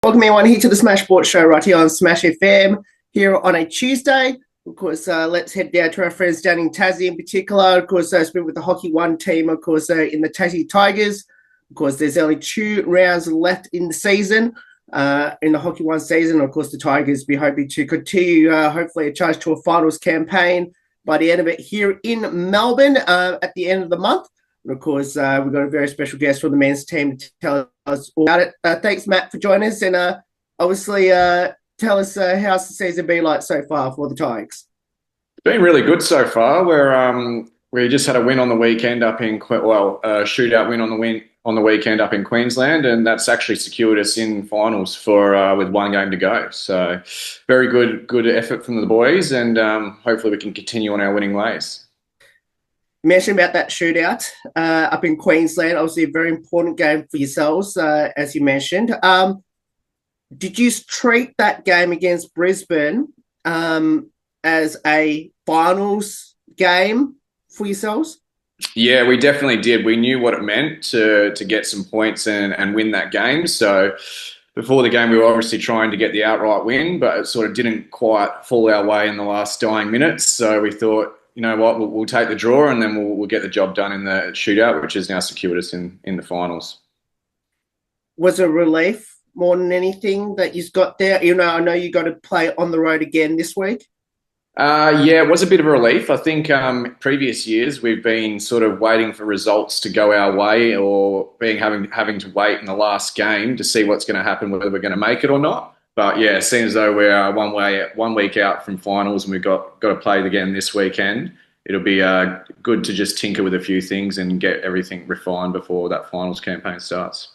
Welcome everyone here to the Smash Sports Show right here on Smash FM here on a Tuesday. Of course, let's head down to our friends down in Tassie in particular. Of course, spent with the HockeyOne team, of course, in the Tassie Tigers. Of course, there's only 2 rounds left in the season, in the HockeyOne season. Of course, the Tigers be hoping to continue, hopefully, a charge to a finals campaign by the end of it here in Melbourne at the end of the month. And of course, we've got a very special guest from the men's team to tell us all about it. Thanks, Matt, for joining us. And obviously, tell us how's the season been like so far for the Tigers? It's been really good so far. We just had a win on the weekend up in a shootout win on the weekend up in Queensland, and that's actually secured us in finals for with 1 game to go. So very good effort from the boys, and hopefully we can continue on our winning ways. Mentioned about that shootout up in Queensland, obviously a very important game for yourselves, as you mentioned. Did you treat that game against Brisbane as a finals game for yourselves? Yeah, we definitely did. We knew what it meant to get some points and win that game. So before the game, we were obviously trying to get the outright win, but it sort of didn't quite fall our way in the last dying minutes. So we thought, you know what, we'll take the draw and then we'll get the job done in the shootout, which has now secured us in the finals. Was it a relief more than anything that you've got there? You know, I know you got to play on the road again this week. Yeah, it was a bit of a relief. I think previous years we've been sort of waiting for results to go our way, or having to wait in the last game to see what's going to happen, whether we're going to make it or not. But yeah, it seems as though we're 1 week out from finals, and we've got to play it again this weekend. It'll be good to just tinker with a few things and get everything refined before that finals campaign starts.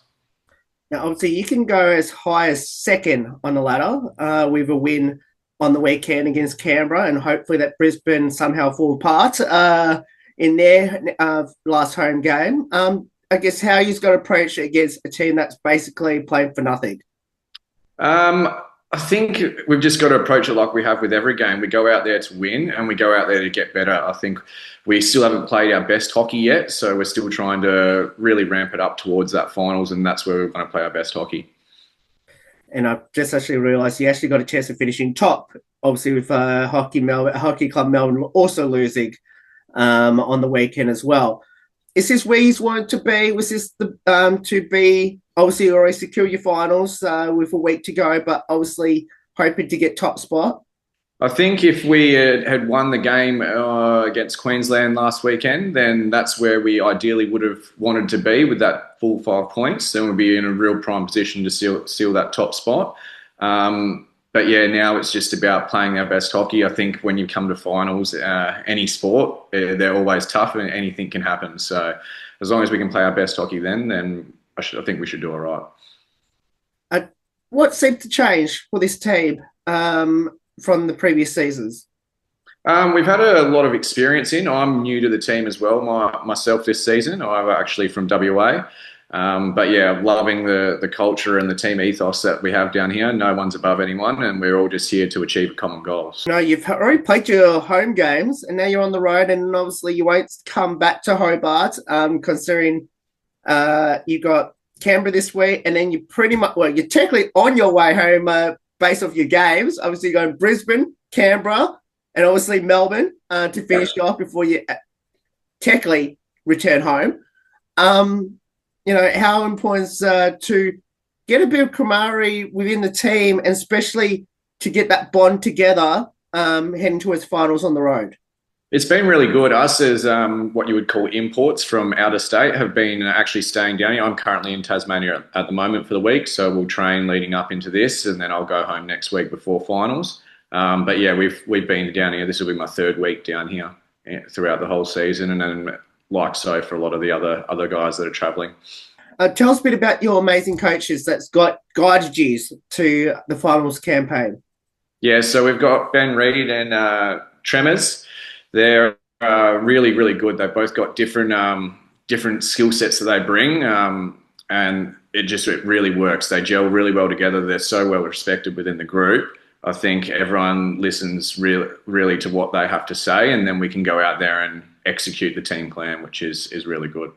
Now, obviously, you can go as high as second on the ladder with a win on the weekend against Canberra, and hopefully that Brisbane somehow fall apart in their last home game. I guess how you've got to approach it against a team that's basically playing for nothing. I think we've just got to approach it like we have with every game. We go out there to win and we go out there to get better. I think we still haven't played our best hockey yet, so we're still trying to really ramp it up towards that finals, and that's where we're going to play our best hockey. And I've just actually realised you actually got a chance of finishing top, obviously with Hockey Club Melbourne also losing on the weekend as well. Is this where you wanted to be? Was this to be obviously already secure your finals with a week to go, but obviously hoping to get top spot? I think if we had won the game against Queensland last weekend, then that's where we ideally would have wanted to be with that full 5 points. Then we'd be in a real prime position to seal that top spot. But yeah, now it's just about playing our best hockey. I think when you come to finals, any sport, they're always tough and anything can happen. So as long as we can play our best hockey then I think we should do all right. What seemed to change for this team from the previous seasons? We've had a lot of experience in. I'm new to the team as well, myself this season. I'm actually from WA. But yeah, I'm loving the culture and the team ethos that we have down here. No one's above anyone, and we're all just here to achieve a common goal. No, you've already played your home games, and now you're on the road, and obviously you won't come back to Hobart, considering you got Canberra this week, and then you're technically on your way home based off your games. Obviously, you're going Brisbane, Canberra, and obviously Melbourne to finish off before you technically return home. You know, how important is to get a bit of camaraderie within the team, and especially to get that bond together heading towards finals on the road? It's been really good. Us as what you would call imports from out of state have been actually staying down here. I'm currently in Tasmania at the moment for the week, so we'll train leading up into this, and then I'll go home next week before finals. But yeah, we've been down here. This will be my 3rd week down here throughout the whole season, and then like so for a lot of the other guys that are travelling. Tell us a bit about your amazing coaches that's guided you to the finals campaign. Yeah, so we've got Ben Reed and Tremors. They're really, really good. They've both got different skill sets that they bring, and it really works. They gel really well together. They're so well respected within the group. I think everyone listens really to what they have to say, and then we can go out there and execute the team plan, which is really good.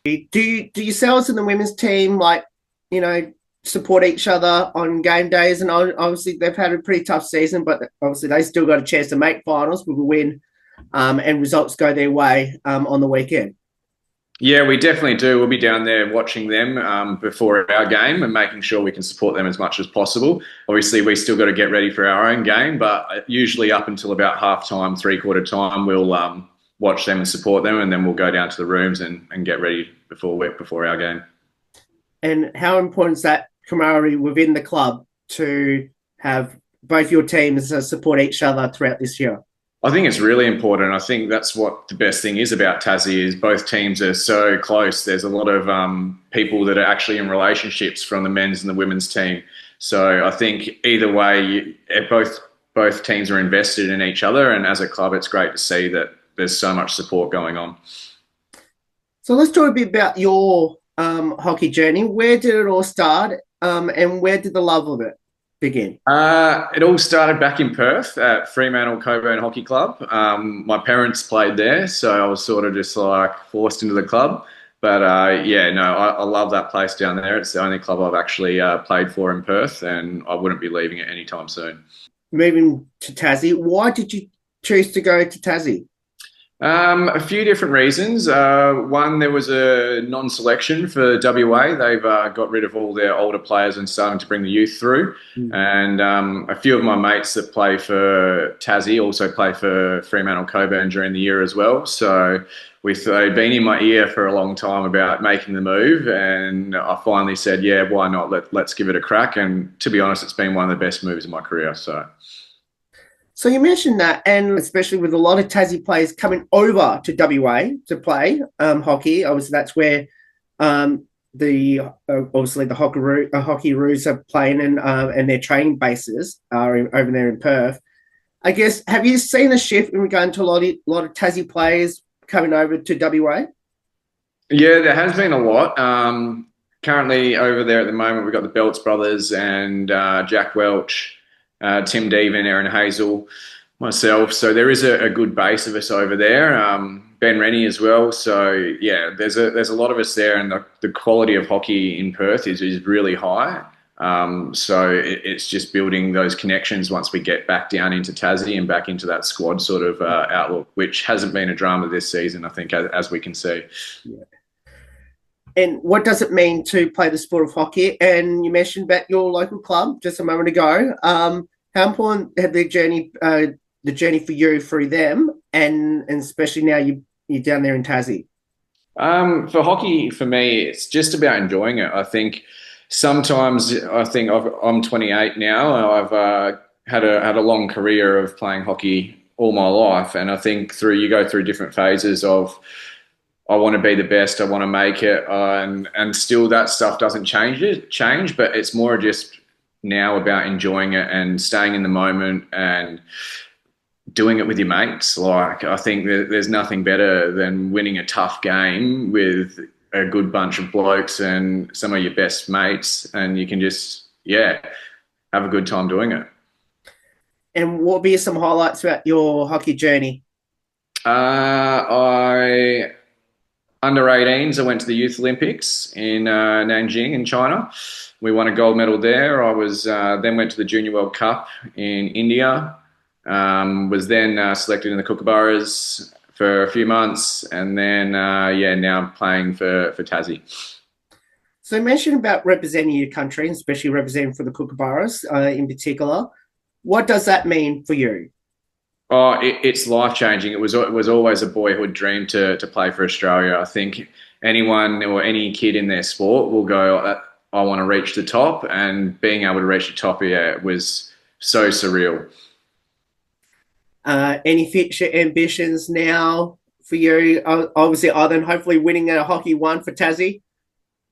Do yourselves and the women's team, like, you know, support each other on game days? And obviously, they've had a pretty tough season, but obviously, they still got a chance to make finals with a win, and results go their way on the weekend. Yeah, we definitely do. We'll be down there watching them before our game and making sure we can support them as much as possible. Obviously, we still got to get ready for our own game, but usually up until about half time, three-quarter time, we'll watch them and support them, and then we'll go down to the rooms and get ready before our game. And how important is that camaraderie within the club to have both your teams support each other throughout this year? I think it's really important. I think that's what the best thing is about Tassie is both teams are so close. There's a lot of people that are actually in relationships from the men's and the women's team. So I think either way, both teams are invested in each other, and as a club, it's great to see that there's so much support going on. So let's talk a bit about your hockey journey. Where did it all start, and where did the love of it begin? It all started back in Perth at Fremantle Coburn Hockey Club. My parents played there, so I was sort of just like forced into the club. But yeah, no, I love that place down there. It's the only club I've actually played for in Perth, and I wouldn't be leaving it anytime soon. Moving to Tassie, why did you choose to go to Tassie? A few different reasons. One, there was a non-selection for WA. They've got rid of all their older players and starting to bring the youth through. And a few of my mates that play for Tassie also play for Fremantle Coburn during the year as well. So they'd been in my ear for a long time about making the move, and I finally said, yeah, why not? Let's give it a crack. And to be honest, it's been one of the best moves of my career. So you mentioned that, and especially with a lot of Tassie players coming over to WA to play hockey. Obviously, that's where the obviously the Hockeyroos are playing, and their training bases are over there in Perth. I guess, have you seen a shift in regard to a lot of Tassie players coming over to WA? Yeah, there has been a lot. Currently over there at the moment, we've got the Belts brothers and Jack Welch, Tim Devan, Aaron Hazel, myself. So there is a good base of us over there. Ben Rennie as well. So yeah, there's a lot of us there, and the quality of hockey in Perth is really high. So it's just building those connections once we get back down into Tassie and back into that squad sort of outlook, which hasn't been a drama this season, I think, as we can see. Yeah. And what does it mean to play the sport of hockey? And you mentioned about your local club just a moment ago. How important had the journey for you through them, and especially now you're down there in Tassie? For hockey, for me, it's just about enjoying it. I think sometimes I'm 28 now. I've had a long career of playing hockey all my life, and I think you go through different phases of I want to be the best, I want to make it, and still that stuff doesn't change, but it's more just now about enjoying it and staying in the moment and doing it with your mates. Like, I think there's nothing better than winning a tough game with a good bunch of blokes and some of your best mates, and you can just, yeah, have a good time doing it. And what would be some highlights about your hockey journey? Under 18s, I went to the Youth Olympics in Nanjing in China. We won a gold medal there. I was then went to the Junior World Cup in India. Was then selected in the Kookaburras for a few months, and then now I'm playing for Tassie. So you mentioned about representing your country, especially representing for the Kookaburras in particular. What does that mean for you? Oh, it's life-changing. It was always a boyhood dream to play for Australia. I think anyone or any kid in their sport will go, I want to reach the top, and being able to reach the top, yeah, was so surreal. Any future ambitions now for you? Obviously, other than hopefully winning a HockeyOne for Tassie.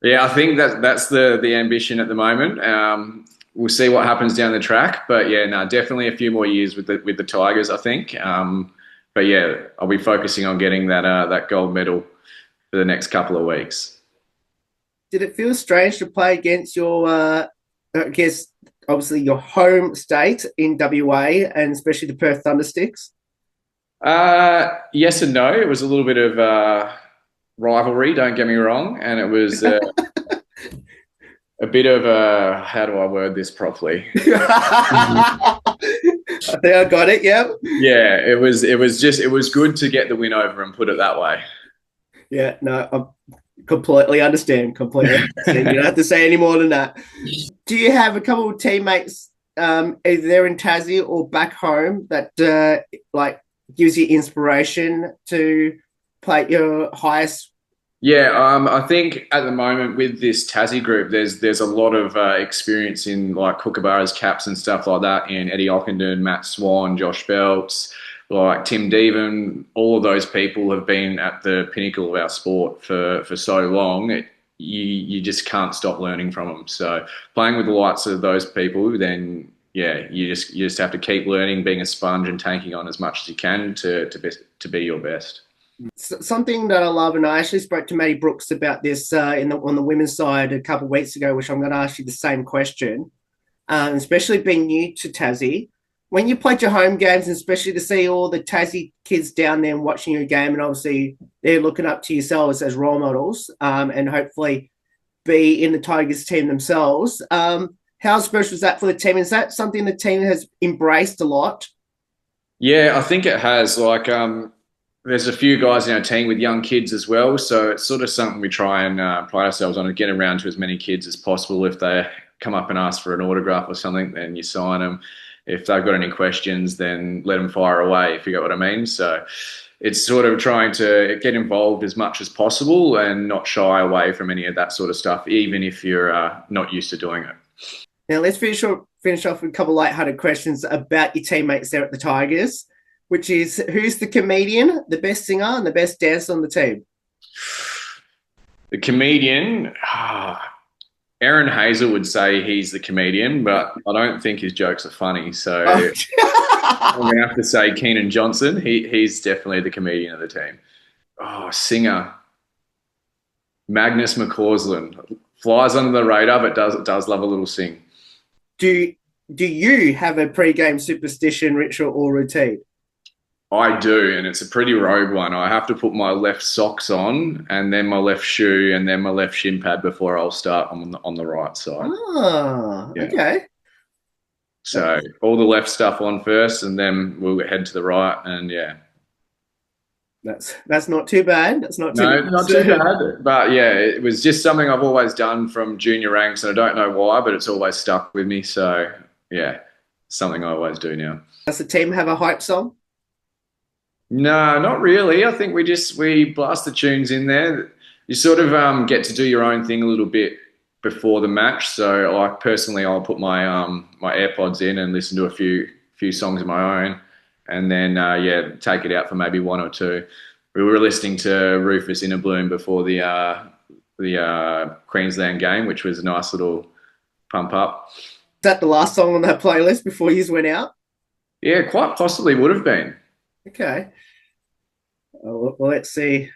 Yeah, I think that's the ambition at the moment. We'll see what happens down the track, but yeah, no, definitely a few more years with the Tigers, I think. But yeah, I'll be focusing on getting that gold medal for the next couple of weeks. Did it feel strange to play against obviously your home state in WA, and especially the Perth Thundersticks? Yes and no. It was a little bit of rivalry, don't get me wrong, and it was a bit of a, how do I word this properly? I think I got it. Yep. Yeah, it was good to get the win over and put it that way. Yeah. No, I completely understand. Completely understand. You don't have to say any more than that. Do you have a couple of teammates, either there in Tassie or back home, that like gives you inspiration to play at your highest? Yeah, I think at the moment with this Tassie group, there's a lot of experience in like Kookaburra's caps and stuff like that. In Eddie Ockenden, Matt Swan, Josh Belts, like Tim Deven, all of those people have been at the pinnacle of our sport for so long. You just can't stop learning from them. So playing with the likes of those people, then yeah, you just have to keep learning, being a sponge, and taking on as much as you can to be your best. Something that I love, and I actually spoke to Maddie Brooks about this on the women's side a couple of weeks ago, which I'm going to ask you the same question. Especially being new to Tassie, when you played your home games, and especially to see all the Tassie kids down there and watching your game, and obviously they're looking up to yourselves as role models, and hopefully be in the Tigers team themselves. How special is that for the team? Is that something the team has embraced a lot? Yeah, I think it has. Like, there's a few guys in our team with young kids as well, so it's sort of something we try and pride ourselves on and get around to as many kids as possible. If they come up and ask for an autograph or something, then you sign them. If they've got any questions, then let them fire away, if you get what I mean. So it's sort of trying to get involved as much as possible and not shy away from any of that sort of stuff, even if you're not used to doing it. Now let's finish off with a couple of light-hearted questions about your teammates there at the Tigers, which is who's the comedian, the best singer, and the best dancer on the team? The comedian, Aaron Hazel would say he's the comedian, but I don't think his jokes are funny. So I'm going to have to say Keenan Johnson. He's definitely the comedian of the team. Oh, singer. Magnus McCausland. Flies under the radar, but does love a little sing. do do you have a pre-game superstition, ritual, or routine? I do, and it's a pretty rogue one. I have to put my left socks on, and then my left shoe, and then my left shin pad before I'll start on the right side. Ah, Yeah. okay. So all the left stuff on first, and then we'll head to the right, and yeah. That's not too bad. That's not too No, bad. not too bad. But yeah, it was just something I've always done from junior ranks, and I don't know why, but it's always stuck with me. So yeah, something I always do now. Does the team have a hype song? No, not really. I think we blast the tunes in there. You sort of get to do your own thing a little bit before the match. So like personally, I'll put my AirPods in and listen to a few songs of my own, and then yeah, take it out for maybe one or two. We were listening to Rufus in a Bloom before the Queensland game, which was a nice little pump up. Is that the last song on that playlist before you went out? Yeah, quite possibly would have been. Okay. Well, let's see.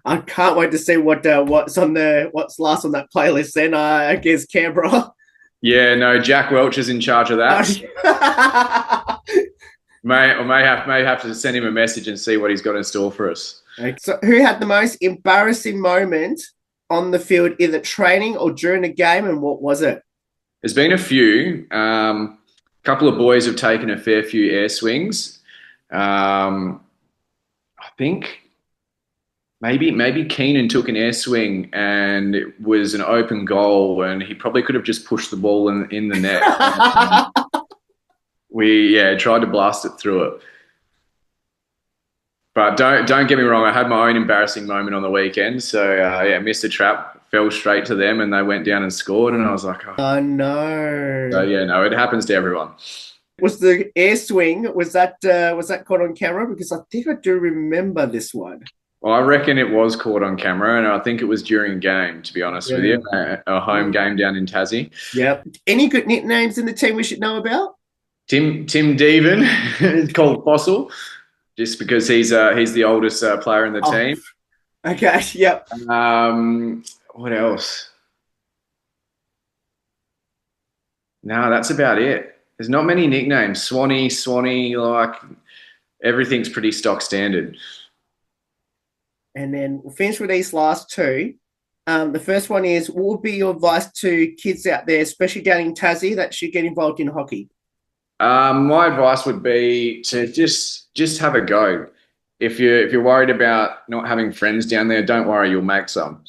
I can't wait to see what's last on that playlist. Then I guess Canberra. Yeah, no, Jack Welch is in charge of that. May have to send him a message and see what he's got in store for us. So, who had the most embarrassing moment on the field, either training or during the game, and what was it? There's been a few. A couple of boys have taken a fair few air swings. I think maybe Keenan took an air swing and it was an open goal, and he probably could have just pushed the ball in the net. We tried to blast it through it. But don't get me wrong, I had my own embarrassing moment on the weekend. So yeah, missed a trap, fell straight to them, and they went down and scored, and I was like, oh. Oh no. So yeah, no, it happens to everyone. Was the air swing, was that caught on camera? Because I think I do remember this one. Well, I reckon it was caught on camera, and I think it was during a game, to be honest with you, a home game down in Tassie. Yep. Any good nicknames in the team we should know about? Tim Deven, called Fossil, just because he's the oldest player in the team. Okay. Yep. What else? No, that's about it. There's not many nicknames. Swanee, like everything's pretty stock standard. And then we'll finish with these last two. The first one is, what would be your advice to kids out there, especially down in Tassie, that should get involved in hockey? My advice would be to just have a go. If you're worried about not having friends down there, don't worry, you'll make some.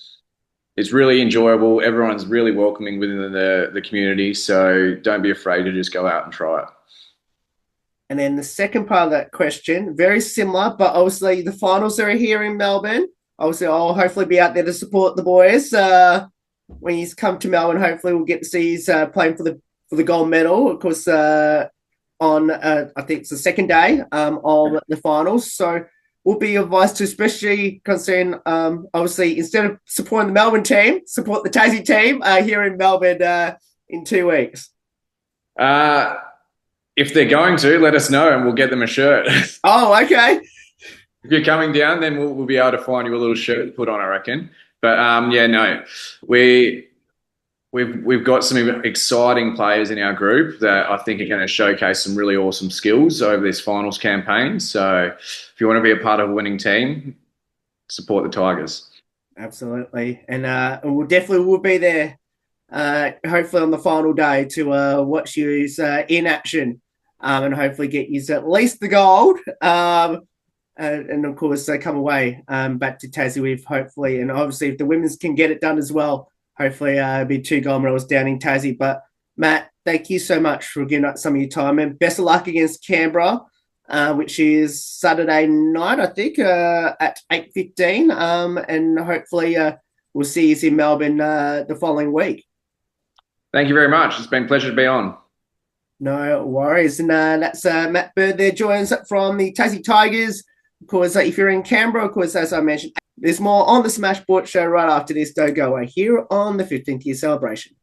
It's really enjoyable. Everyone's really welcoming within the community, so don't be afraid to just go out and try it. And then the second part of that question, very similar, but obviously the finals are here in Melbourne. Obviously, I'll hopefully be out there to support the boys when he's come to Melbourne. Hopefully, we'll get to see he's playing for the gold medal. Of course, on I think it's the second day of the finals. So, will be advice to, especially concern obviously, instead of supporting the Melbourne team, support the Tassie team here in Melbourne in 2 weeks. Uh, if they're going to, let us know and we'll get them a shirt. Oh, okay. If you're coming down, then we'll be able to find you a little shirt to put on, I reckon. But yeah, no, we've got some exciting players in our group that I think are going to showcase some really awesome skills over this finals campaign. So if you want to be a part of a winning team, support the Tigers. Absolutely, and we'll definitely will be there. Hopefully on the final day to watch you in action, and hopefully get you at least the gold. And of course, come away back to Tassie with hopefully, and obviously, if the women's can get it done as well, hopefully, it'll be 2 gold medals down in Tassie. But Matt, thank you so much for giving up some of your time, and best of luck against Canberra, which is Saturday night, I think, at 8:15. And hopefully, we'll see you in Melbourne the following week. Thank you very much. It's been a pleasure to be on. No worries. And that's Matt Bird there, joins from the Tassie Tigers. Of course, if you're in Canberra, of course, as I mentioned, there's more on the Smash Sports Show right after this. Don't go away here on the 15th year celebration.